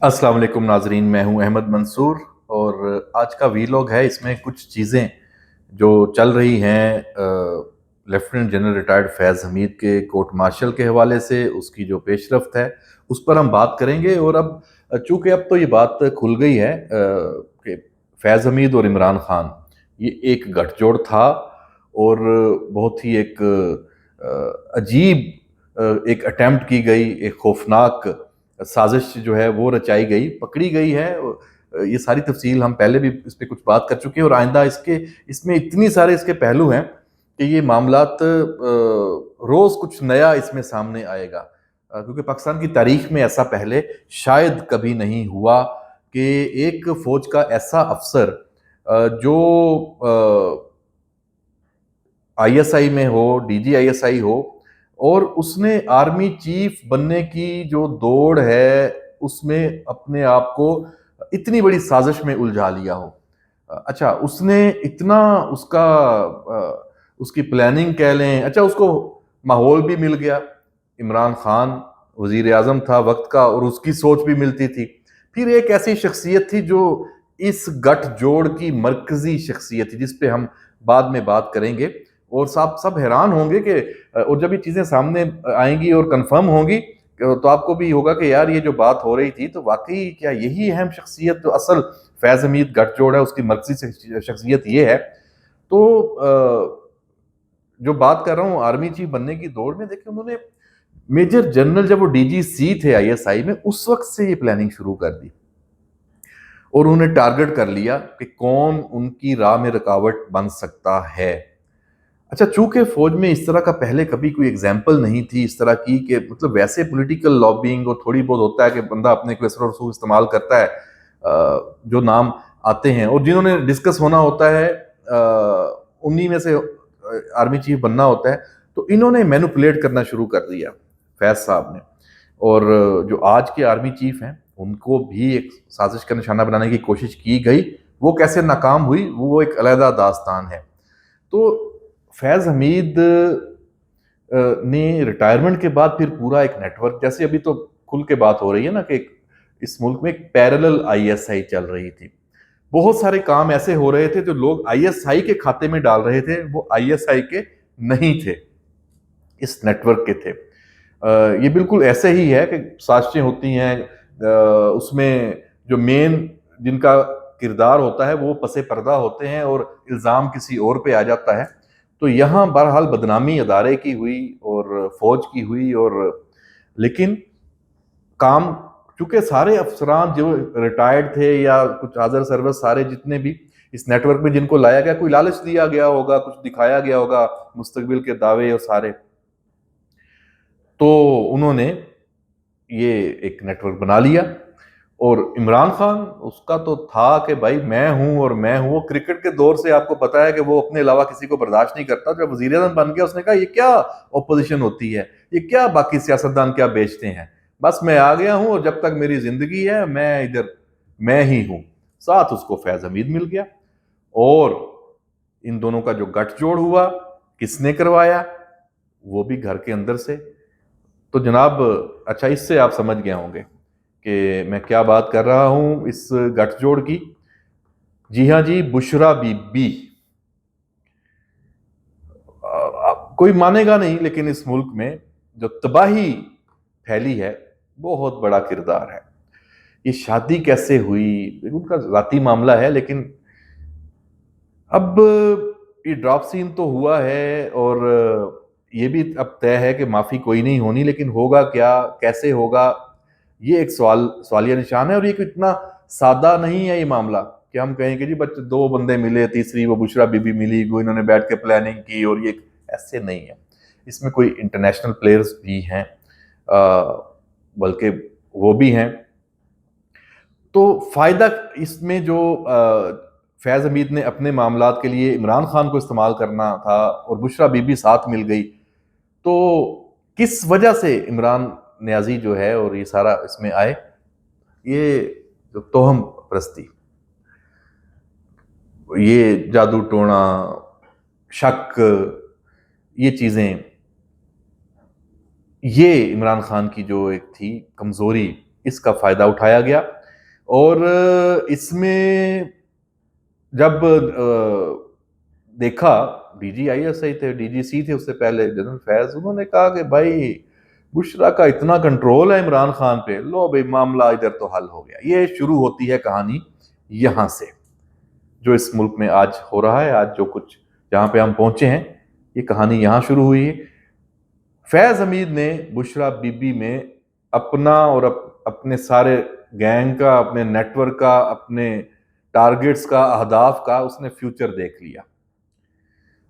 अस्सलाम वालेकुम नाजरीन, मैं हूं अहमद मंसूर और आज का वीलॉग है। इसमें कुछ चीज़ें जो चल रही हैं लेफ्टिनेंट जनरल रिटायर्ड फैज़ हमीद के कोर्ट मार्शल के हवाले से, उसकी जो पेशरफ्त है उस पर हम बात करेंगे। और अब चूंकि अब तो ये बात खुल गई है कि फैज़ हमीद और इमरान खान ये एक गठजोड़ था और बहुत ही एक अजीब एक अटेम्प्ट की गई, एक खौफनाक साजिश जो है वो रचाई गई, पकड़ी गई है। ये सारी तफसील हम पहले भी इस पे कुछ बात कर चुके हैं और आइंदा इसमें इतनी सारे इसके पहलू हैं कि ये मामलात रोज कुछ नया इसमें सामने आएगा। क्योंकि पाकिस्तान की तारीख में ऐसा पहले शायद कभी नहीं हुआ कि एक फौज का ऐसा अफसर जो आईएसआई में हो, डीजीआईएसआई हो, और उसने आर्मी चीफ बनने की जो दौड़ है उसमें अपने आप को इतनी बड़ी साजिश में उलझा लिया हो। अच्छा, उसने इतना उसका उसकी प्लानिंग कह लें, अच्छा उसको माहौल भी मिल गया। इमरान खान वजीर आजम था वक्त का और उसकी सोच भी मिलती थी। फिर एक ऐसी शख्सियत थी जो इस गठजोड़ की मरकजी शख्सियत थी, जिस पे हम बाद में बात करेंगे। और सब सब हैरान होंगे कि और जब ये चीज़ें सामने आएंगी और कंफर्म होंगी तो आपको भी होगा कि यार ये जो बात हो रही थी तो वाकई क्या यही अहम शख्सियत जो असल फैज़ हमीद गठजोड़ है उसकी मरकजी शख्सियत ये है। तो जो बात कर रहा हूँ आर्मी चीफ बनने की दौड़ में, देखिए उन्होंने मेजर जनरल जब वो डीजीसी थे आईएसआई में उस वक्त से ये प्लानिंग शुरू कर दी और उन्हें टारगेट कर लिया कि कौन उनकी राह में रुकावट बन सकता है। अच्छा, चूंकि फौज में इस तरह का पहले कभी कोई एग्जाम्पल नहीं थी इस तरह की, कि मतलब वैसे पॉलिटिकल लॉबिंग और थोड़ी बहुत होता है कि बंदा अपने को असर और रसूख इस्तेमाल करता है, जो नाम आते हैं और जिन्होंने डिस्कस होना होता है उन्हीं में से आर्मी चीफ बनना होता है। तो इन्होंने मैनिपुलेट करना शुरू कर दिया फैज साहब ने। और जो आज के आर्मी चीफ हैं उनको भी एक साजिश का निशाना बनाने की कोशिश की गई। वो कैसे नाकाम हुई वो एक अलहदा दास्तान है। तो फैज हमीद ने रिटायरमेंट के बाद फिर पूरा एक नेटवर्क, जैसे अभी तो खुल के बात हो रही है ना कि इस मुल्क में एक पैरेलल आईएसआई चल रही थी। बहुत सारे काम ऐसे हो रहे थे जो लोग आईएसआई के खाते में डाल रहे थे, वो आईएसआई के नहीं थे, इस नेटवर्क के थे। ये बिल्कुल ऐसे ही है कि साजिशें होती हैं, उसमें जो मेन जिनका किरदार होता है वो पसे पर्दा होते हैं और इल्ज़ाम किसी और पे आ जाता है। तो यहाँ बहरहाल बदनामी अदारे की हुई और फौज की हुई। और लेकिन काम, चूंकि सारे अफसरान जो रिटायर्ड थे या कुछ हाजिर सर्विस, सारे जितने भी इस नेटवर्क में जिनको लाया गया, कोई लालच दिया गया होगा, कुछ दिखाया गया होगा, मुस्तकबिल के दावे और सारे, तो उन्होंने ये एक नेटवर्क बना लिया। और इमरान खान उसका तो था कि भाई मैं हूं और मैं हूं। वो क्रिकेट के दौर से आपको पता है कि वो अपने अलावा किसी को बर्दाश्त नहीं करता। जब वजीर आजम बन गया उसने कहा ये क्या ओपोजिशन होती है, ये क्या बाकी सियासतदान क्या बेचते हैं, बस मैं आ गया हूं और जब तक मेरी जिंदगी है मैं इधर मैं ही हूं। साथ उसको फैज हमीद मिल गया। और इन दोनों का जो गठजोड़ हुआ किसने करवाया, वो भी घर के अंदर से। तो जनाब, अच्छा इससे आप समझ गए होंगे कि मैं क्या बात कर रहा हूं इस गठजोड़ की। जी हाँ जी, बुशरा बीबी। कोई मानेगा नहीं लेकिन इस मुल्क में जो तबाही फैली है बहुत बड़ा किरदार है। ये शादी कैसे हुई उनका जाती मामला है, लेकिन अब ये ड्रॉप सीन तो हुआ है और ये भी अब तय है कि माफी कोई नहीं होनी, लेकिन होगा क्या, कैसे होगा, ये एक सवालिया निशान है। और ये इतना सादा नहीं है ये मामला कि हम कहें कि जी बच्चे दो बंदे मिले, तीसरी वो बुशरा बीबी मिली, वो इन्होंने बैठ के प्लानिंग की, और ये ऐसे नहीं है। इसमें कोई इंटरनेशनल प्लेयर्स भी हैं, बल्कि वो भी हैं। तो फायदा इसमें जो फैज हमीद ने अपने मामलात के लिए इमरान खान को इस्तेमाल करना था और बुशरा बीबी साथ मिल गई, तो किस वजह से इमरान न्याजी जो है और ये सारा इसमें आए, ये जो तोहम परस्ती, ये जादू टोना, शक, ये चीजें, ये इमरान खान की जो एक थी कमजोरी, इसका फायदा उठाया गया। और इसमें जब देखा, डीजी आईएसआई थे, डीजीसी थे उससे पहले जनरल फैज, उन्होंने कहा कि भाई बुशरा का इतना कंट्रोल है इमरान खान पे, लो भाई मामला इधर तो हल हो गया। ये शुरू होती है कहानी यहां से, जो इस मुल्क में आज हो रहा है, आज जो कुछ जहां पे हम पहुंचे हैं, ये कहानी यहां शुरू हुई है। फैज हमीद ने बुशरा बीबी में अपना और अपने सारे गैंग का, अपने नेटवर्क का, अपने टारगेट्स का, अहदाफ का उसने फ्यूचर देख लिया।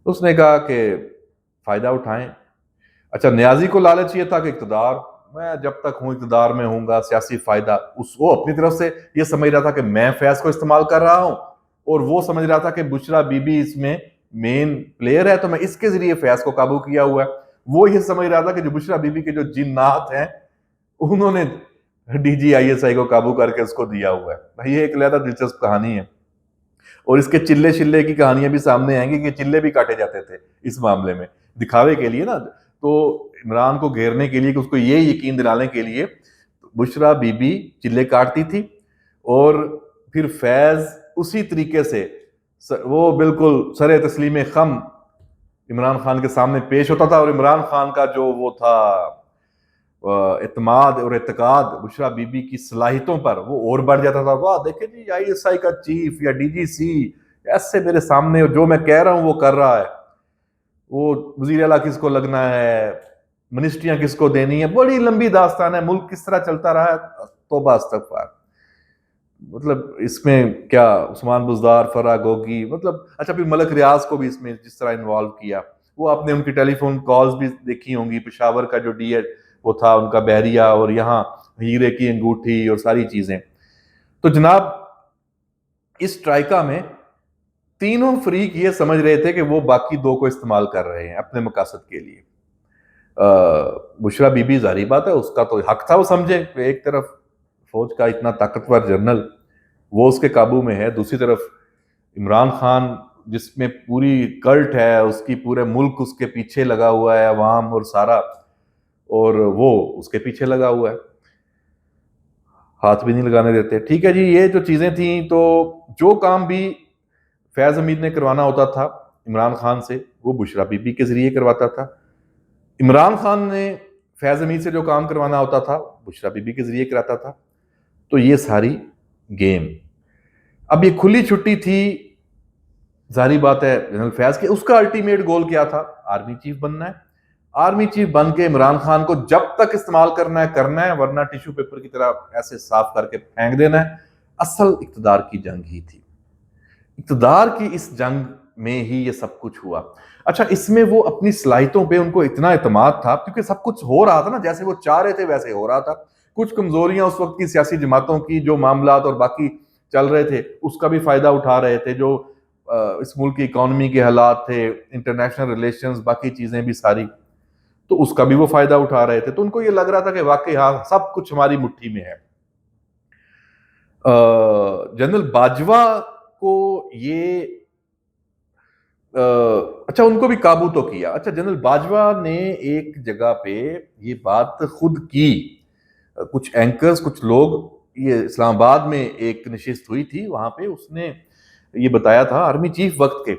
उसने कहा कि फायदा उठाएं। अच्छा, न्याजी को लालच ये था कि इक़्तिदार, मैं जब तक हूं इक़्तिदार में हूंगा, सियासी फायदा, वो अपनी तरफ से ये समझ रहा था कि मैं फैज को इस्तेमाल कर रहा हूं, और वो समझ रहा था कि बुशरा बीबी इसमें मेन प्लेयर है, तो मैं इसके जरिए फैज को काबू किया हुआ है। वो ये समझ रहा था कि जो बुशरा बीबी के जो जिन्नात हैं, उन्होंने डीजी आईएसआई को काबू करके उसको दिया हुआ है। भाई ये एक अलग दिलचस्प कहानी है, और इसके चिल्ले चिल्ले की कहानियां भी सामने आएंगी कि चिल्ले भी काटे जाते थे इस मामले में, दिखावे के लिए ना। तो इमरान को घेरने के लिए, कि उसको ये यकीन दिलाने के लिए बुशरा बीबी चिल्ले काटती थी, और फिर फैज उसी तरीके से वो बिल्कुल सरे तस्लीम खम इमरान खान के सामने पेश होता था, और इमरान खान का जो वो था इत्माद और एतकाद बुशरा बीबी की सलाहियतों पर, वो और बढ़ जाता था। वाह देखे जी, आईएसआई का चीफ या डीजीसी ऐसे मेरे सामने जो मैं कह रहा हूं वो कर रहा है, वो वजीर आला किसको लगना है, मिनिस्ट्रियां किसको देनी है, बड़ी लंबी दास्तान है, मुल्क किस तरह चलता रहा है, तौबा इस्तगफार। मतलब इसमें क्या उस्मान बुज़दार, फरा गोगी, मतलब अच्छा, फिर मलक रियाज को भी इसमें जिस तरह इन्वॉल्व किया, वो आपने उनकी टेलीफोन कॉल्स भी देखी होंगी, पेशावर का जो डी वो था उनका बहरिया, और यहाँ हीरे की अंगूठी और सारी चीजें। तो जनाब इस ट्राइका में तीनों फरीक ये समझ रहे थे कि वो बाकी दो को इस्तेमाल कर रहे हैं अपने मकासद के लिए। बुशरा बीबी जारी बात है, उसका तो हक था, वो समझे एक तरफ फौज का इतना ताकतवर जनरल वो उसके काबू में है, दूसरी तरफ इमरान खान जिसमें पूरी कल्ट है उसकी, पूरे मुल्क उसके पीछे लगा हुआ है, अवाम और सारा, और वो उसके पीछे लगा हुआ है, हाथ भी नहीं लगाने देते। ठीक है जी, ये जो चीजें थी, तो जो काम भी फैज हमीद ने करवाना होता था इमरान खान से, वो बुशरा बीबी के जरिए करवाता था। इमरान खान ने फैज हमीद से जो काम करवाना होता था बुशरा बीबी के जरिए कराता था। तो ये सारी गेम, अब ये खुली छुट्टी थी, जारी बात है जनरल फैज के, उसका अल्टीमेट गोल क्या था, आर्मी चीफ बनना है। आर्मी चीफ बन के इमरान खान को जब तक इस्तेमाल करना है, वरना टिश्यू पेपर की तरह ऐसे साफ करके फेंक देना है। असल इक्तदार की जंग ही थी, इक्तदार की इस जंग में ही ये सब कुछ हुआ। अच्छा, इसमें वो अपनी सलाहियतों पे उनको इतना एतमाद था, क्योंकि सब कुछ हो रहा था ना जैसे वो चाह रहे थे वैसे हो रहा था। कुछ कमजोरियां उस वक्त की सियासी जमातों की, जो मामलात और बाकी चल रहे थे, उसका भी फायदा उठा रहे थे। जो इस मुल्क की इकोनॉमी के हालात थे, इंटरनेशनल रिलेशंस, बाकी चीजें भी सारी, तो उसका भी वो फायदा उठा रहे थे। तो उनको ये लग रहा था कि वाकई हाँ, सब कुछ हमारी मुट्ठी में है। जनरल बाजवा को ये अच्छा, उनको भी काबू तो किया। अच्छा, जनरल बाजवा ने एक जगह पे ये बात खुद की, कुछ एंकर्स, कुछ लोग, ये इस्लामाबाद में एक नशिस्त हुई थी, वहां पे उसने ये बताया था आर्मी चीफ वक्त के।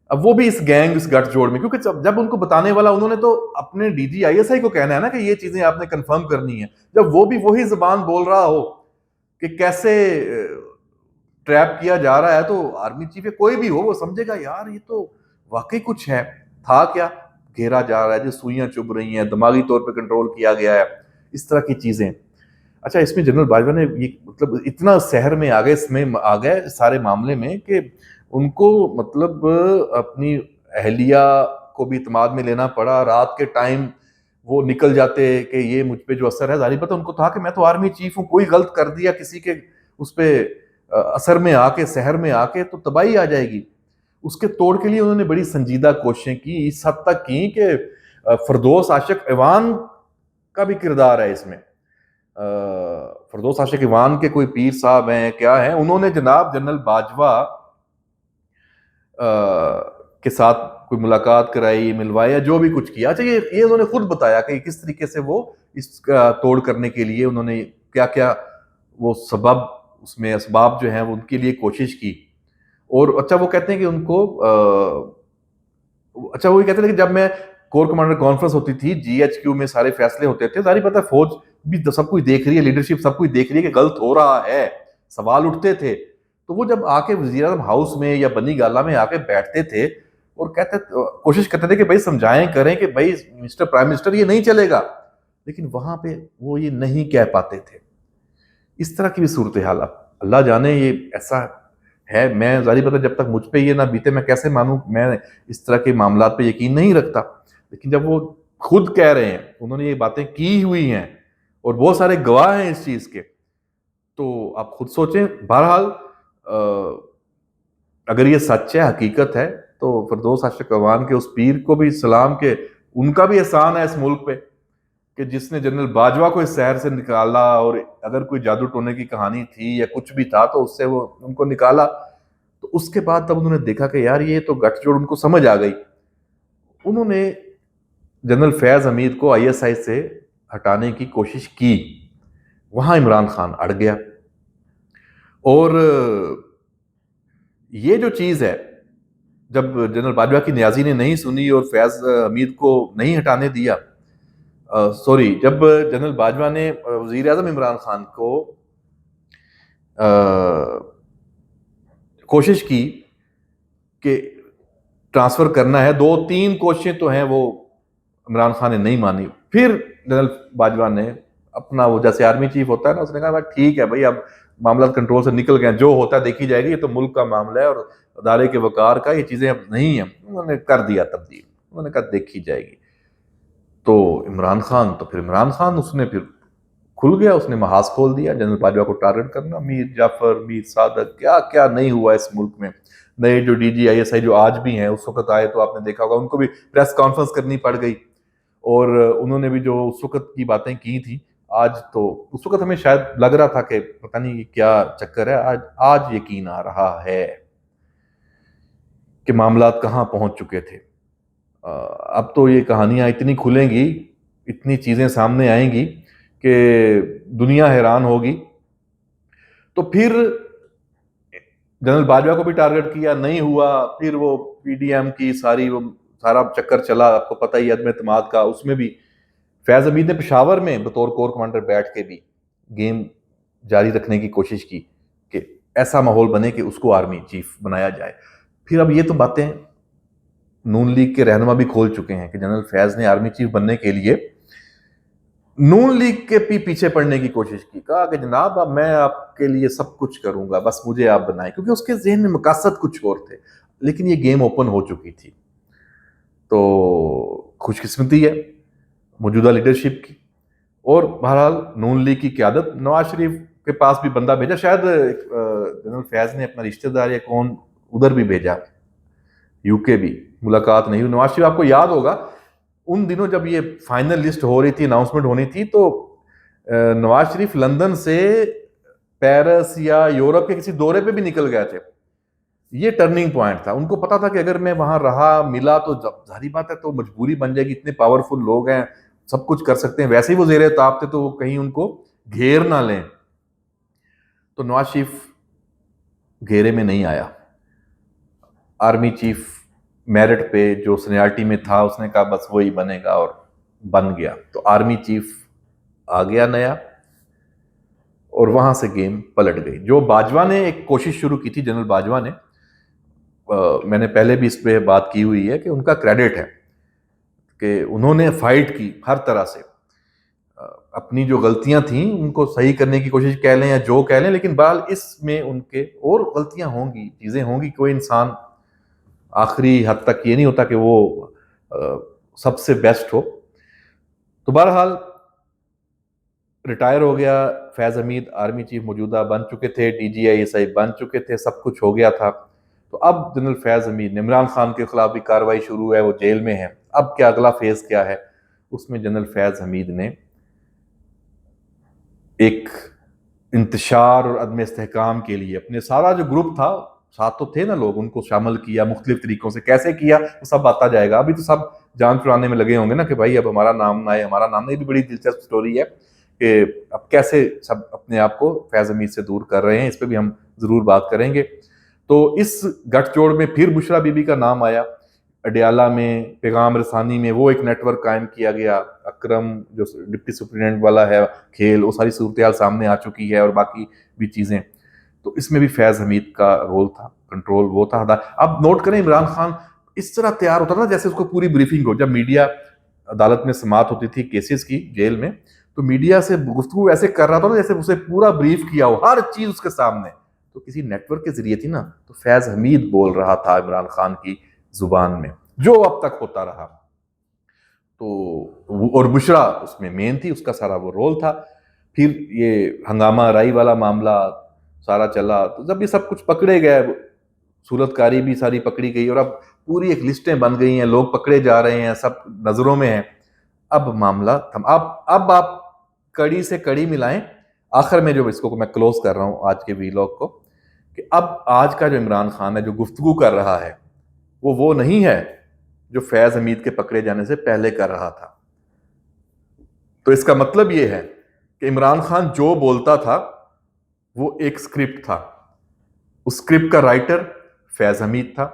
अब वो भी इस गैंग, इस गठजोड़ में, क्योंकि जब उनको बताने वाला, उन्होंने तो अपने डीजी आईएसआई को कहना है ना कि ये चीजें आपने कंफर्म करनी है। जब वो भी वही जुबान बोल रहा हो कि कैसे ट्रैप किया जा रहा है, तो आर्मी चीफ या कोई भी हो वो समझेगा यार ये तो वाकई कुछ है। था क्या, घेरा जा रहा है, जो सुइयां चुभ रही हैं, दिमागी तौर पे कंट्रोल किया गया है, इस तरह की चीजें। अच्छा, इसमें जनरल बाजवा ने ये मतलब इतना शहर में आ गए, इसमें आ गए सारे मामले में, कि उनको मतलब अपनी अहलिया को भी इत्माद में लेना पड़ा। रात के टाइम वो निकल जाते कि ये मुझ पे जो असर है, जारी पता उनको था कि मैं तो आर्मी चीफ हूँ, कोई गलत कर दिया किसी के उस पर असर में आके, शहर में आके, तो तबाही आ जाएगी। उसके तोड़ के लिए उन्होंने बड़ी संजीदा कोशिशें की, इस हद तक की कि फरदौस आशिक ईवान का भी किरदार है इसमें। फरदौस आशिक ईवान के कोई पीर साहब हैं, क्या हैं, उन्होंने जनाब जनरल बाजवा के साथ कोई मुलाकात कराई, मिलवाया, जो भी कुछ किया। अच्छा, ये उन्होंने खुद बताया कि किस तरीके से वो इस तोड़ करने के लिए उन्होंने क्या क्या वो सबब उसमें असबाब जो हैं वो उनके लिए कोशिश की। और अच्छा वो कहते हैं कि उनको अच्छा वो ये कहते थे कि जब मैं कोर कमांडर कॉन्फ्रेंस होती थी, जीएचक्यू में सारे फैसले होते थे, सारी पता है फौज भी सब कुछ देख रही है, लीडरशिप सब कुछ देख रही है कि गलत हो रहा है, सवाल उठते थे। तो वो जब आके वजीर आजम हाउस में या बनी गाला में आके बैठते थे और कहते कोशिश करते थे कि भाई समझाएं करें कि भाई मिस्टर प्राइम मिनिस्टर ये नहीं चलेगा, लेकिन वहां पे वो ये नहीं कह पाते थे। इस तरह की भी सूरत हाल, अब अल्लाह जाने ये ऐसा है। मैं जारी पता जब तक मुझ पे ये ना बीते मैं कैसे मानूं, मैं इस तरह के मामलात पे यकीन नहीं रखता। लेकिन जब वो खुद कह रहे हैं, उन्होंने ये बातें की हुई हैं और बहुत सारे गवाह हैं इस चीज के, तो आप खुद सोचें। बहरहाल अगर ये सच है, हकीकत है, तो फिरदौस आशिक अवान के उस पीर को भी सलाम के उनका भी एहसान है इस मुल्क पे कि जिसने जनरल बाजवा को इस शहर से निकाला, और अगर कोई जादू टोने की कहानी थी या कुछ भी था तो उससे वो उनको निकाला। तो उसके बाद तब उन्होंने देखा कि यार ये तो गठजोड़ उनको समझ आ गई। उन्होंने जनरल फैज हमीद को आईएसआई से हटाने की कोशिश की, वहां इमरान खान अड़ गया। और ये जो चीज है, जब जनरल बाजवा की न्याजी ने नहीं सुनी और फैज हमीद को नहीं हटाने दिया, सॉरी, जब जनरल बाजवा ने वजीर आजम इमरान खान को कोशिश की कि ट्रांसफर करना है, 2-3 कोशिशें तो हैं, वो इमरान खान ने नहीं मानी। फिर जनरल बाजवा ने अपना वो जैसे आर्मी चीफ होता है ना, उसने कहा ठीक है भाई, अब मामला कंट्रोल से निकल गए, जो होता है देखी जाएगी, ये तो मुल्क का मामला है और अदारे के वकार का, ये चीजें अब नहीं है। उन्होंने कर दिया तब्दील, उन्होंने कहा देखी जाएगी। तो इमरान खान, तो फिर इमरान खान उसने फिर खुल गया, उसने महाज खोल दिया जनरल बाजवा को टारगेट करना। मीर जाफर, मीर सादक, क्या क्या नहीं हुआ इस मुल्क में। नए जो डीजी आईएसआई जो आज भी हैं, उस वक्त आए तो आपने देखा होगा उनको भी प्रेस कॉन्फ्रेंस करनी पड़ गई, और उन्होंने भी जो उस वक्त की बातें की थी, आज तो उस वक्त हमें शायद लग रहा था कि पता नहीं क्या चक्कर है, आज आज यकीन आ रहा है कि मामलात कहाँ पहुंच चुके थे। अब तो ये कहानियां इतनी खुलेंगी, इतनी चीजें सामने आएंगी कि दुनिया हैरान होगी। तो फिर जनरल बाजवा को भी टारगेट किया, नहीं हुआ। फिर वो पीडीएम की वो सारा चक्कर चला, आपको पता ही अदम एतमाद का। उसमें भी फैज हमीद ने पेशावर में बतौर कोर कमांडर बैठ के भी गेम जारी रखने की कोशिश की कि ऐसा माहौल बने कि उसको आर्मी चीफ बनाया जाए। फिर अब ये तो बातें नून लीग के रहनुमा भी खोल चुके हैं कि जनरल फैज ने आर्मी चीफ बनने के लिए नून लीग के पीछे पड़ने की कोशिश की, कहा कि जनाब अब मैं आपके लिए सब कुछ करूंगा, बस मुझे आप बनाएं, क्योंकि उसके जहन में मकसद कुछ और थे। लेकिन ये गेम ओपन हो चुकी थी। तो खुशकिस्मती है मौजूदा लीडरशिप की। और बहरहाल नून लीग की क़यादत, नवाज शरीफ के पास भी बंदा भेजा, शायद जनरल फैज ने अपना रिश्तेदार या कौन उधर भी भेजा, यूके भी, मुलाकात नहीं हुई। नवाज शरीफ, आपको याद होगा उन दिनों जब ये फाइनल लिस्ट हो रही थी, अनाउंसमेंट होनी थी, तो नवाज शरीफ लंदन से पेरिस या यूरोप के किसी दौरे पे भी निकल गए थे। ये टर्निंग पॉइंट था। उनको पता था कि अगर मैं वहां रहा मिला तो जाहिर बात है तो मजबूरी बन जाएगी, इतने पावरफुल लोग हैं, सब कुछ कर सकते हैं, वैसे ही वो ज़ेरे ताब थे, तो वो कहीं उनको घेर ना लें। तो नवाज शरीफ घेरे में नहीं आया। आर्मी चीफ मेरिट पे जो सीनियरिटी में था, उसने कहा बस वही बनेगा, और बन गया। तो आर्मी चीफ आ गया नया, और वहां से गेम पलट गई। जो बाजवा ने एक कोशिश शुरू की थी, जनरल बाजवा ने, मैंने पहले भी इस पे बात की हुई है कि उनका क्रेडिट है कि उन्होंने फाइट की हर तरह से, अपनी जो गलतियां थी उनको सही करने की कोशिश कह लें या जो कह लें, लेकिन बहरहाल इसमें उनके और गलतियां होंगी, चीजें होंगी। कोई इंसान आखिरी हद तक ये नहीं होता कि वो सबसे बेस्ट हो। तो बहरहाल रिटायर हो गया फैज हमीद, आर्मी चीफ मौजूदा बन चुके थे, डीजीआईएसआई बन चुके थे, सब कुछ हो गया था। तो अब जनरल फैज हमीद ने, इमरान खान के खिलाफ भी कार्रवाई शुरू है, वो जेल में है। अब क्या अगला फेज क्या है, उसमें जनरल फैज हमीद ने एक इंतशार और अदम इस्तेहकाम के लिए अपने सारा जो ग्रुप था, साथ तो थे ना लोग, उनको शामिल किया मुख्तलिफ तरीकों से। कैसे किया वो सब आता जाएगा। अभी तो सब जान चुराने में लगे होंगे ना कि भाई अब हमारा नाम ना आए, हमारा नाम ना। ये भी बड़ी दिलचस्प स्टोरी है कि अब कैसे सब अपने आप को फैज़ हमीद से दूर कर रहे हैं, इस पर भी हम ज़रूर बात करेंगे। तो इस गठजोड़ में फिर बुशरा बीबी का नाम आया। अडयाला में, पैगाम रसानी में वो एक नेटवर्क कायम किया गया। अकरम जो डिप्टी सुप्रिटेंडेंट वाला है खेल, वो सारी सूरत हाल सामने आ चुकी है और बाकी भी चीज़ें। तो इसमें भी फैज़ हमीद का रोल था, कंट्रोल वो था। अब नोट करें, इमरान खान इस तरह तैयार होता था जैसे उसको पूरी ब्रीफिंग हो। जब मीडिया अदालत में समाअत होती थी केसेस की जेल में, तो मीडिया से गुफ्तगू ऐसे कर रहा था ना जैसे उसे पूरा ब्रीफ किया हो, हर चीज उसके सामने। तो किसी नेटवर्क के जरिए थी ना, तो फैज हमीद बोल रहा था इमरान खान की जुबान में, जो अब तक होता रहा। तो और बुशरा उसमें मेन थी, उसका सारा वो रोल था। फिर ये हंगामा राई वाला मामला सारा चला, तो जब ये सब कुछ पकड़े गए, सूरतकारी भी सारी पकड़ी गई और अब पूरी एक लिस्टें बन गई हैं, लोग पकड़े जा रहे हैं, सब नजरों में है। अब मामला थम। अब आप कड़ी से कड़ी मिलाएं, आखिर में जो इसको मैं क्लोज कर रहा हूं आज के वीलॉग को, कि अब आज का जो इमरान खान है जो गुफ्तगू कर रहा है, वो नहीं है जो फैज हमीद के पकड़े जाने से पहले कर रहा था। तो इसका मतलब ये है कि इमरान खान जो बोलता था वो एक स्क्रिप्ट था, उस स्क्रिप्ट का राइटर फैज हमीद था।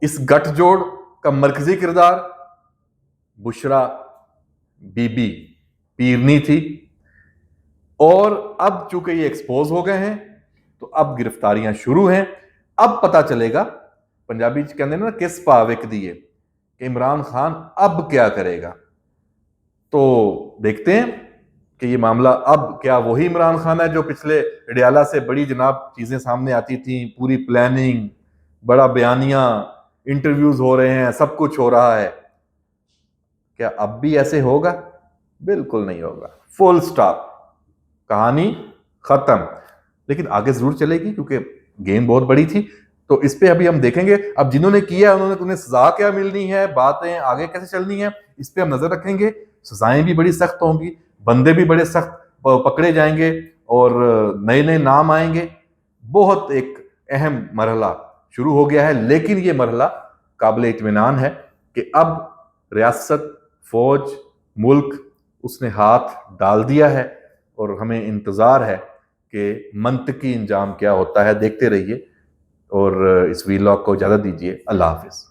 इस गठजोड़ का मरकजी किरदार बुशरा बीबी पीरनी थी। और अब चूंकि ये एक्सपोज हो गए हैं, तो अब गिरफ्तारियां शुरू हैं। अब पता चलेगा, पंजाबी कहते हैं ना, किस पाविक दिए, कि इमरान खान अब क्या करेगा। तो देखते हैं कि ये मामला अब क्या वही इमरान खान है जो पिछले अडयाला से बड़ी जनाब चीजें सामने आती थी, पूरी प्लानिंग, बड़ा बयानिया, इंटरव्यूज हो रहे हैं, सब कुछ हो रहा है। क्या अब भी ऐसे होगा? बिल्कुल नहीं होगा, फुल स्टॉप, कहानी खत्म। लेकिन आगे जरूर चलेगी क्योंकि गेम बहुत बड़ी थी। तो इस पे अभी हम देखेंगे, अब जिन्होंने किया उन्हें सजा क्या मिलनी है, बातें आगे कैसे चलनी है, इस पे हम नजर रखेंगे। सजाएं भी बड़ी सख्त होंगी, बंदे भी बड़े सख्त पकड़े जाएंगे और नए नए नाम आएंगे। बहुत एक अहम मरहला शुरू हो गया है। लेकिन ये मरहला काबिल इत्मीनान है कि अब रियासत, फौज, मुल्क उसने हाथ डाल दिया है और हमें इंतजार है कि मंतकी इंजाम क्या होता है। देखते रहिए और इस वीलॉग को इजाजत दीजिए। अल्लाह हाफिज।